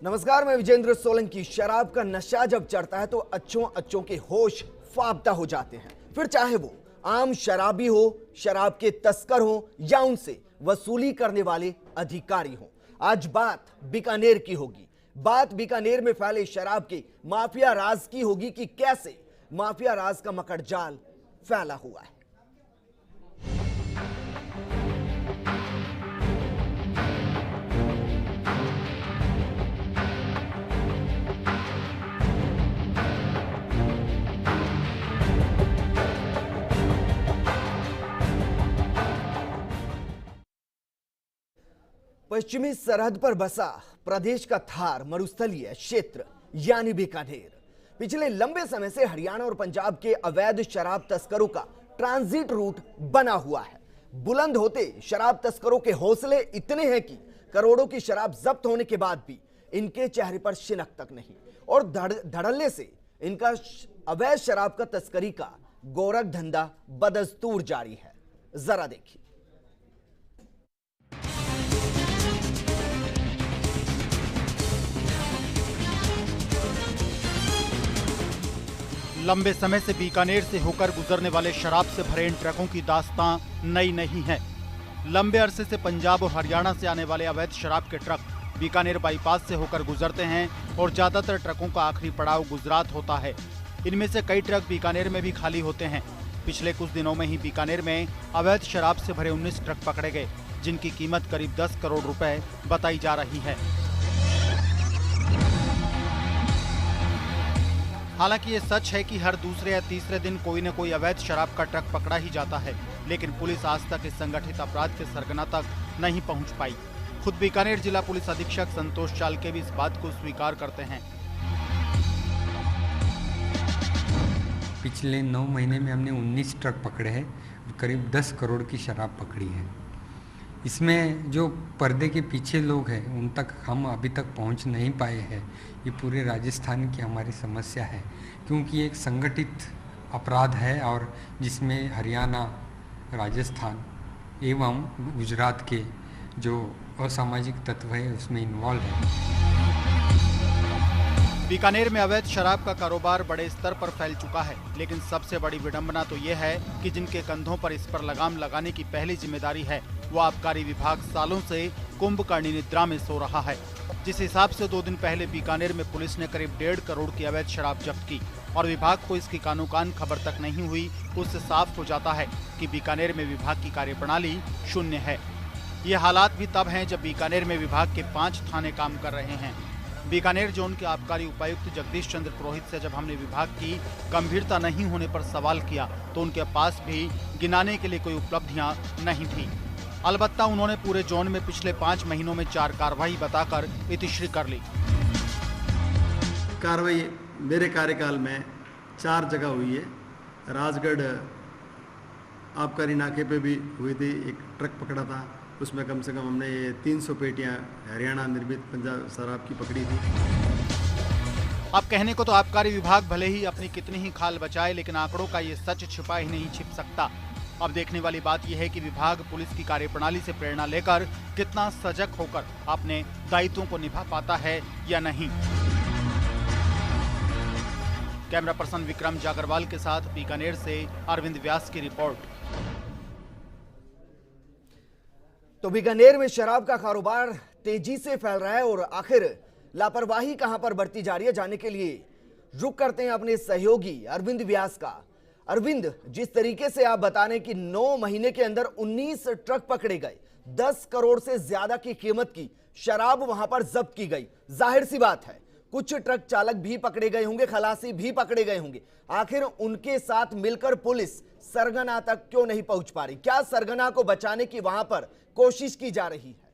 नमस्कार, मैं विजेंद्र सोलंकी। शराब का नशा जब चढ़ता है तो अच्छों अच्छों के होश फाबता हो जाते हैं। फिर चाहे वो आम शराबी हो, शराब के तस्कर हो या उनसे वसूली करने वाले अधिकारी हो। आज बात बीकानेर की होगी। बात बीकानेर में फैले शराब के माफिया राज की होगी कि कैसे माफिया राज का मकड़जाल फैला हुआ है। पश्चिमी सरहद पर बसा प्रदेश का थार मरुस्थलीय क्षेत्र यानी बीकानेर पिछले लंबे समय से हरियाणा और पंजाब के अवैध शराब तस्करों का ट्रांजिट रूट बना हुआ है। बुलंद होते शराब तस्करों के हौसले इतने हैं कि करोड़ों की शराब जब्त होने के बाद भी इनके चेहरे पर शिनक तक नहीं और धड़ल्ले से इनका अवैध शराब का तस्करी का गोरख धंधा बदस्तूर जारी है। जरा देखिए। लंबे समय से बीकानेर से होकर गुजरने वाले शराब से भरे इन ट्रकों की दास्तां नई नहीं है। लंबे अरसे से पंजाब और हरियाणा से आने वाले अवैध शराब के ट्रक बीकानेर बाईपास से होकर गुजरते हैं और ज्यादातर ट्रकों का आखिरी पड़ाव गुजरात होता है। इनमें से कई ट्रक बीकानेर में भी खाली होते हैं। पिछले कुछ दिनों में ही बीकानेर में अवैध शराब से भरे 19 ट्रक पकड़े गए, जिनकी कीमत करीब 10 करोड़ रुपए बताई जा रही है। हालांकि ये सच है कि हर दूसरे या तीसरे दिन कोई न कोई अवैध शराब का ट्रक पकड़ा ही जाता है, लेकिन पुलिस आज तक इस संगठित अपराध के सरगना तक नहीं पहुंच पाई। खुद बीकानेर जिला पुलिस अधीक्षक संतोष चालके भी इस बात को स्वीकार करते हैं। पिछले 9 महीने में हमने 19 ट्रक पकड़े हैं, करीब 10 करोड़ की शराब पकड़ी है। इसमें जो पर्दे के पीछे लोग हैं उन तक हम अभी तक पहुंच नहीं पाए हैं। ये पूरे राजस्थान की हमारी समस्या है, क्योंकि एक संगठित अपराध है और जिसमें हरियाणा, राजस्थान एवं गुजरात के जो असामाजिक तत्व है उसमें इन्वॉल्व है। बीकानेर में अवैध शराब का कारोबार बड़े स्तर पर फैल चुका है, लेकिन सबसे बड़ी विडंबना तो ये है कि जिनके कंधों पर इस पर लगाम लगाने की पहली जिम्मेदारी है, वो आबकारी विभाग सालों से कुंभकर्णी निद्रा में सो रहा है। जिस हिसाब से 2 दिन पहले बीकानेर में पुलिस ने करीब 1.5 करोड़ की अवैध शराब जब्त की और विभाग को इसकी कानो-कान खबर तक नहीं हुई, उससे साफ हो जाता है कि बीकानेर में विभाग की कार्यप्रणाली शून्य है। ये हालात भी तब हैं जब बीकानेर में विभाग के 5 थाने काम कर रहे हैं। बीकानेर जोन के आबकारी उपायुक्त जगदीश चंद्र पुरोहित से जब हमने विभाग की गंभीरता नहीं होने पर सवाल किया तो उनके पास भी गिनाने के लिए कोई उपलब्धियां नहीं थी। अलबत्ता उन्होंने पूरे जोन में पिछले 5 महीनों में 4 कार्रवाई बताकर इतिश्री कर ली। कार्रवाई मेरे कार्यकाल में 4 जगह हुई है। राजगढ़ आबकारी नाके पे भी हुई थी, एक ट्रक पकड़ा था, उसमें कम से कम हमने 300 पेटियां हरियाणा निर्मित पंजाब शराब की पकड़ी थी। अब कहने को तो आबकारी विभाग भले ही अपनी कितनी ही खाल बचाए, लेकिन आंकड़ों का ये सच छिपा ही नहीं छिप सकता। अब देखने वाली बात यह है कि विभाग पुलिस की कार्यप्रणाली से प्रेरणा लेकर कितना सजग होकर अपने दायित्वों को निभा पाता है या नहीं। कैमरा पर्सन विक्रम जागरवाल के साथ बीकानेर से अरविंद व्यास की रिपोर्ट। तो बीकानेर में शराब का कारोबार तेजी से फैल रहा है और आखिर लापरवाही कहां पर बढ़ती जा रही है, जानने के लिए रुक करते हैं अपने सहयोगी अरविंद व्यास का। अरविंद, जिस तरीके से आप बता रहे हैं कि 9 महीने के अंदर 19 ट्रक पकड़े गए, 10 करोड़ से ज्यादा की कीमत की शराब वहां पर जब्त की गई, जाहिर सी बात है कुछ ट्रक चालक भी पकड़े गए होंगे, खलासी भी पकड़े गए होंगे। आखिर उनके साथ मिलकर पुलिस सरगना तक क्यों नहीं पहुंच पा रही? क्या सरगना को बचाने की वहां पर कोशिश की जा रही है?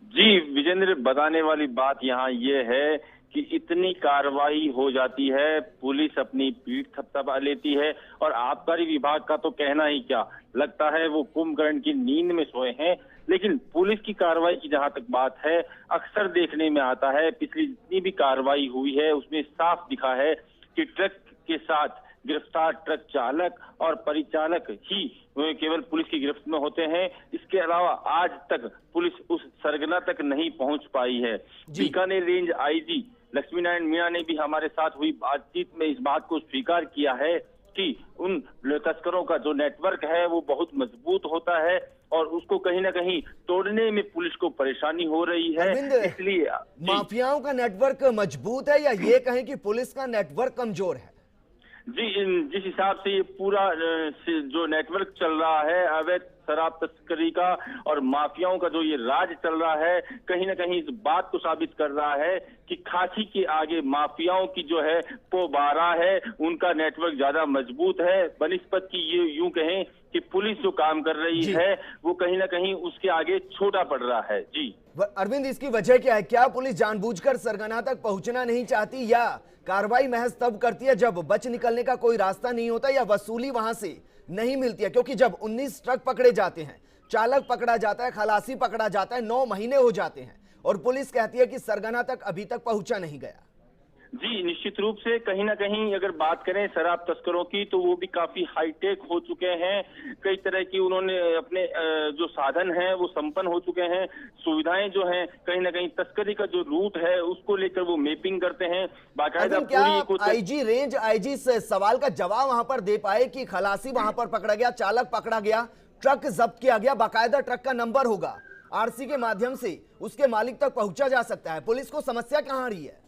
जी विजेंद्र, बताने वाली बात यहाँ ये है कि इतनी कार्रवाई हो जाती है, पुलिस अपनी पीठ थपथपा लेती है और आबकारी विभाग का तो कहना ही क्या, लगता है वो कुंभकर्ण की नींद में सोए हैं। लेकिन पुलिस की कार्रवाई की जहां तक बात है, अक्सर देखने में आता है, पिछली जितनी भी कार्रवाई हुई है उसमें साफ दिखा है कि ट्रक के साथ गिरफ्तार ट्रक चालक और परिचालक ही केवल पुलिस की गिरफ्त में होते हैं। इसके अलावा आज तक पुलिस उस सरगना तक नहीं पहुंच पाई है। बीकानेर रेंज आईजी लक्ष्मी नारायण मीणा ने भी हमारे साथ हुई बातचीत में इस बात को स्वीकार किया है कि उन तस्करों का जो नेटवर्क है वो बहुत मजबूत होता है और उसको कहीं ना कहीं तोड़ने में पुलिस को परेशानी हो रही है। इसलिए माफियाओं का नेटवर्क मजबूत है या ये कहें कि पुलिस का नेटवर्क कमजोर है? जी, जिस हिसाब से ये पूरा जो नेटवर्क चल रहा है अवैध शराब तस्करी का और माफियाओं का जो ये राज चल रहा है, कहीं ना कहीं इस बात को साबित कर रहा है कि खाकी के आगे माफियाओं की जो है पोबारा है, उनका नेटवर्क ज्यादा मजबूत है बनिस्बत की ये यूं कहें कि पुलिस जो काम कर रही है वो कहीं ना कहीं उसके आगे छोटा पड़ रहा है। जी अरविंद, इसकी वजह क्या है? क्या पुलिस जानबूझकर सरगना तक पहुंचना नहीं चाहती या कार्रवाई महज तब करती है जब बच निकलने का कोई रास्ता नहीं होता या वसूली वहां से नहीं मिलती है? क्योंकि जब 19 ट्रक पकड़े जाते हैं, चालक पकड़ा जाता है, खलासी पकड़ा जाता है, 9 महीने हो जाते हैं और पुलिस कहती है कि सरगना तक अभी तक पहुंचा नहीं गया। जी, निश्चित रूप से कहीं ना कहीं अगर बात करें शराब तस्करों की तो वो भी काफी हाईटेक हो चुके हैं। कई तरह की उन्होंने अपने जो साधन हैं वो संपन्न हो चुके हैं। सुविधाएं जो हैं कहीं ना कहीं तस्करी का जो रूट है उसको लेकर वो मैपिंग करते हैं बाकायदा। क्या आईजी रेंज आईजी सवाल का जवाब वहां पर दे पाए कि खलासी वहां पर पकड़ा गया, चालक पकड़ा गया, ट्रक जब्त किया गया, बाकायदा ट्रक का नंबर होगा, आरसी के माध्यम से उसके मालिक तक पहुंचा जा सकता है? पुलिस को समस्या कहां आ रही है?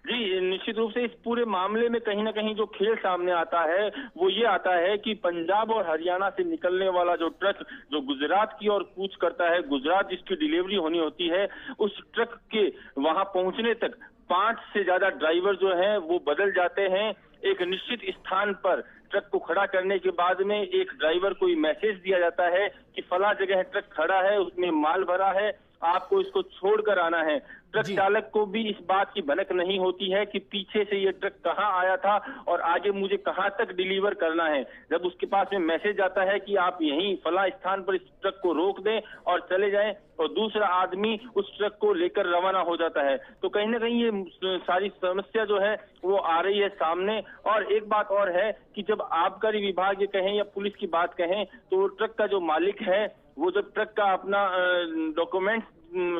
जी, निश्चित रूप से इस पूरे मामले में कहीं ना कहीं जो खेल सामने आता है वो ये आता है कि पंजाब और हरियाणा से निकलने वाला जो ट्रक जो गुजरात की ओर कूच करता है, गुजरात जिसकी डिलीवरी होनी होती है, उस ट्रक के वहां पहुंचने तक 5 से ज्यादा ड्राइवर जो हैं वो बदल जाते हैं। एक निश्चित स्थान पर ट्रक को खड़ा करने के बाद में एक ड्राइवर को मैसेज दिया जाता है कि फला जगह ट्रक खड़ा है, उसमें माल भरा है, आपको इसको छोड़कर आना है। ट्रक चालक को भी इस बात की भनक नहीं होती है कि पीछे से ये ट्रक कहां आया था और आगे मुझे कहां तक डिलीवर करना है। जब उसके पास में मैसेज आता है कि आप यहीं फला स्थान पर इस ट्रक को रोक दें और चले जाएं, और दूसरा आदमी उस ट्रक को लेकर रवाना हो जाता है, तो कहीं ना कहीं ये सारी समस्या जो है वो आ रही है सामने। और एक बात और है कि जब आबकारी विभाग ये कहें या पुलिस की बात कहें तो ट्रक का जो मालिक है वो जब ट्रक का अपना डॉक्यूमेंट्स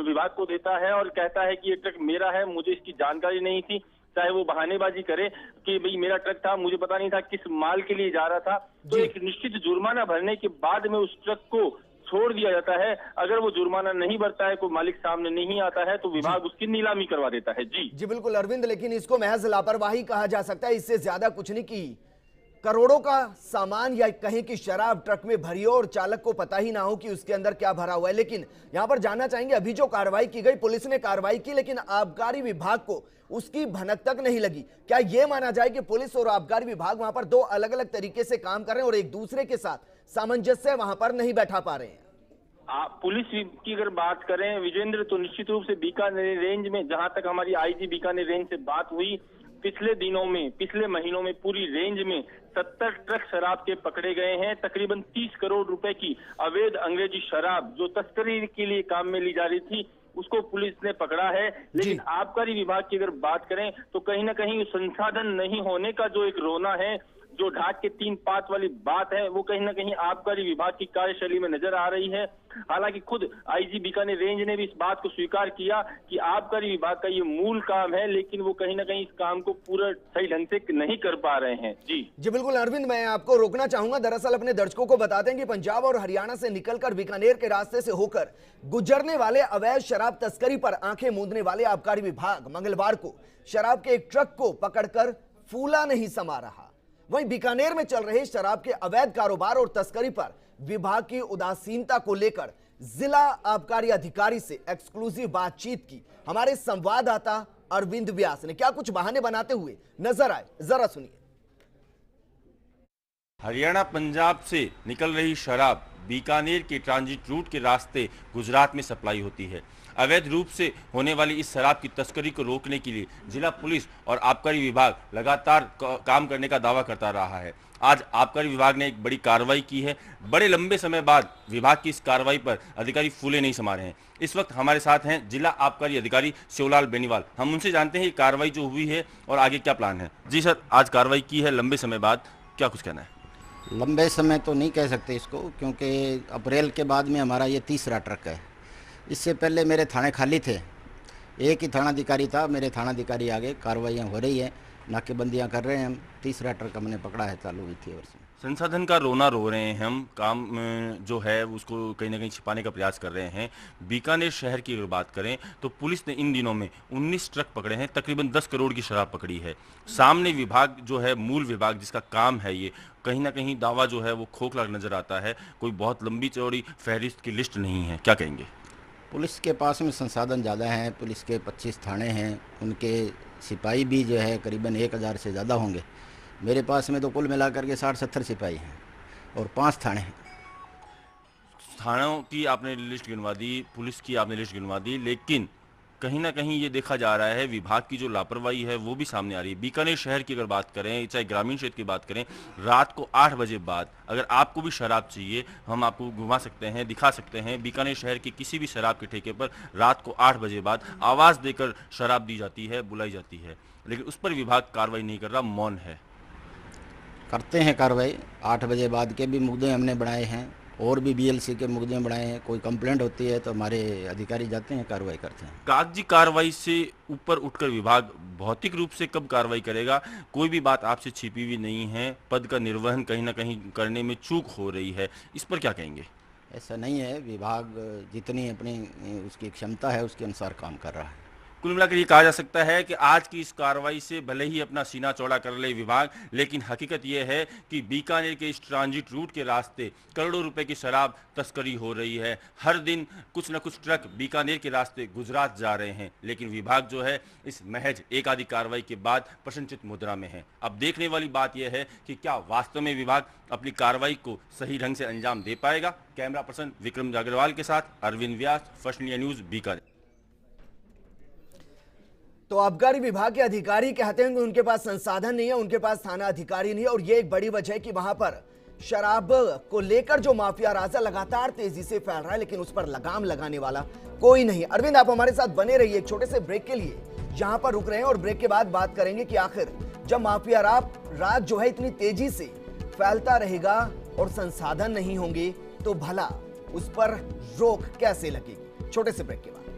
विभाग को देता है और कहता है कि ये ट्रक मेरा है, मुझे इसकी जानकारी नहीं थी, चाहे वो बहानेबाजी करे कि भाई मेरा ट्रक था, मुझे पता नहीं था किस माल के लिए जा रहा था, तो एक निश्चित जुर्माना भरने के बाद में उस ट्रक को छोड़ दिया जाता है। अगर वो जुर्माना नहीं भरता है, कोई मालिक सामने नहीं आता है, तो विभाग उसकी नीलामी करवा देता है। जी बिल्कुल अरविंद, लेकिन इसको महज लापरवाही कहा जा सकता है, इससे ज्यादा कुछ नहीं की करोड़ों का सामान या कहें कि शराब ट्रक में भरी हो और चालक को पता ही ना हो कि उसके अंदर क्या भरा हुआ है। लेकिन यहां पर जानना चाहेंगे, अभी जो कार्रवाई की गई, पुलिस ने कार्रवाई की, लेकिन आबकारी विभाग को उसकी भनक तक नहीं लगी। क्या यह माना जाए कि पुलिस और आबकारी विभाग वहां पर 2 अलग अलग तरीके से काम कर रहे हैं और एक दूसरे के साथ सामंजस्य वहां पर नहीं बैठा पा रहे हैं? पुलिस की अगर बात करें विजेंद्र, तो निश्चित रूप से बीकानेर रेंज में जहां तक हमारी आईजी बीकानेर रेंज से बात हुई, पिछले महीनों में पूरी रेंज में 70 ट्रक शराब के पकड़े गए हैं। तकरीबन 30 करोड़ रुपए की अवैध अंग्रेजी शराब जो तस्करी के लिए काम में ली जा रही थी उसको पुलिस ने पकड़ा है। लेकिन आबकारी विभाग की अगर बात करें तो कहीं ना कहीं संसाधन नहीं होने का जो एक रोना है, जो ढाक के 3 पात वाली बात है, वो कहीं ना कहीं आबकारी विभाग की कार्यशैली में नजर आ रही है। हालांकि खुद आईजी बीकानेर रेंज ने भी इस बात को स्वीकार किया कि आबकारी विभाग का ये मूल काम है, लेकिन वो कहीं ना कहीं इस काम को पूरा सही ढंग से नहीं कर पा रहे हैं। जी बिल्कुल अरविंद, मैं आपको रोकना चाहूंगा। दरअसल अपने दर्शकों को बता दें कि पंजाब और हरियाणा से निकलकर बीकानेर के रास्ते से होकर गुजरने वाले अवैध शराब तस्करी पर आंखें मूंदने वाले आबकारी विभाग मंगलवार को शराब के एक ट्रक को पकड़कर फूला नहीं समा रहा। वहीं बीकानेर में चल रहे शराब के अवैध कारोबार और तस्करी पर विभाग की उदासीनता को लेकर जिला आबकारी अधिकारी से एक्सक्लूसिव बातचीत की हमारे संवाददाता अरविंद व्यास ने। क्या कुछ बहाने बनाते हुए नजर आए, जरा सुनिए। हरियाणा पंजाब से निकल रही शराब बीकानेर के ट्रांजिट रूट के रास्ते गुजरात में सप्लाई होती है। अवैध रूप से होने वाली इस शराब की तस्करी को रोकने के लिए जिला पुलिस और आबकारी विभाग लगातार काम करने का दावा करता रहा है। आज आबकारी विभाग ने एक बड़ी कार्रवाई की है। बड़े लंबे समय बाद विभाग की इस कार्रवाई पर अधिकारी फूले नहीं समा रहे हैं। इस वक्त हमारे साथ हैं जिला आबकारी अधिकारी शिवलाल बेनीवाल। हम उनसे जानते हैं ये कार्रवाई जो हुई है और आगे क्या प्लान है। जी सर, आज कार्रवाई की है लंबे समय बाद, क्या कुछ कहना है? लंबे समय तो नहीं कह सकते इसको, क्योंकि अप्रैल के बाद में हमारा ये तीसरा ट्रक है। इससे पहले मेरे थाने खाली थे, एक ही थानाधिकारी था, मेरे थानाधिकारी आगे कार्रवाइयाँ हो रही है, नाकेबंदियाँ कर रहे हैं हम। तीसरा ट्रक हमने पकड़ा है चालू हुई थी वर्ष में। संसाधन का रोना रो रहे हैं हम, काम जो है उसको कहीं ना कहीं छिपाने का प्रयास कर रहे हैं। बीकानेर शहर की अगर बात करें तो पुलिस ने इन दिनों में 19 ट्रक पकड़े हैं, तकरीबन 10 करोड़ की शराब पकड़ी है। सामने विभाग जो है, मूल विभाग जिसका काम है ये, कहीं ना कहीं दावा जो है वो खोखला नजर आता है। कोई बहुत लंबी चौड़ी फहरिस्त की लिस्ट नहीं है, क्या कहेंगे? पुलिस के पास में संसाधन ज़्यादा हैं, पुलिस के 25 थाने हैं, उनके सिपाही भी जो है करीबन 1000 से ज़्यादा होंगे। मेरे पास में तो कुल मिलाकर के 60-70 सिपाही हैं और 5 थाने हैं। थानों की आपने लिस्ट गिनवा दी, पुलिस की आपने लिस्ट गिनवा दी, लेकिन कहीं ना कहीं ये देखा जा रहा है विभाग की जो लापरवाही है वो भी सामने आ रही है। बीकानेर शहर की अगर बात करें, चाहे ग्रामीण क्षेत्र की बात करें, रात को 8 बजे बाद अगर आपको भी शराब चाहिए, हम आपको घुमा सकते हैं, दिखा सकते हैं। बीकानेर शहर के किसी भी शराब के ठेके पर रात को 8 बजे बाद आवाज़ देकर शराब दी जाती है, बुलाई जाती है, लेकिन उस पर विभाग कार्रवाई नहीं कर रहा, मौन है। करते हैं कार्रवाई। 8 बजे बाद के भी मुकदमे हमने बढ़ाए हैं और भी BLC के मुकदमे बढ़ाए हैं। कोई कंप्लेंट होती है तो हमारे अधिकारी जाते हैं, कार्रवाई करते हैं। कागजी कार्रवाई से ऊपर उठकर विभाग भौतिक रूप से कब कार्रवाई करेगा? कोई भी बात आपसे छिपी हुई नहीं है। पद का निर्वहन कहीं ना कहीं करने में चूक हो रही है, इस पर क्या कहेंगे? ऐसा नहीं है, विभाग जितनी अपनी उसकी क्षमता है उसके अनुसार काम कर रहा है। कुल मिलाकर ये कहा जा सकता है कि आज की इस कार्रवाई से भले ही अपना सीना चौड़ा कर ले विभाग, लेकिन हकीकत ये है कि बीकानेर के इस ट्रांजिट रूट के रास्ते करोड़ों रुपए की शराब तस्करी हो रही है। हर दिन कुछ न कुछ ट्रक बीकानेर के रास्ते गुजरात जा रहे हैं, लेकिन विभाग जो है इस महज एक आधी कार्रवाई के बाद प्रश्नचित मुद्रा में है। अब देखने वाली बात यह है कि क्या वास्तव में विभाग अपनी कार्रवाई को सही ढंग से अंजाम दे पाएगा। कैमरा पर्सन विक्रम अग्रवाल के साथ अरविंद व्यास, फर्स्ट इंडिया न्यूज, बीकानेर। तो आबकारी विभाग के अधिकारी कहते हैं कि उनके पास संसाधन नहीं है, उनके पास थाना अधिकारी नहीं है, और ये एक बड़ी वजह है कि वहां पर शराब को लेकर जो माफिया राजा लगातार तेजी से फैल रहा है, लेकिन उस पर लगाम लगाने वाला कोई नहीं। अरविंद, आप हमारे साथ बने रहिए, एक छोटे से ब्रेक के लिए यहां पर रुक रहे हैं और ब्रेक के बाद बात करेंगे कि आखिर जब माफिया राज जो है इतनी तेजी से फैलता रहेगा और संसाधन नहीं होंगे तो भला उस पर रोक कैसे लगेगी। छोटे से ब्रेक के बाद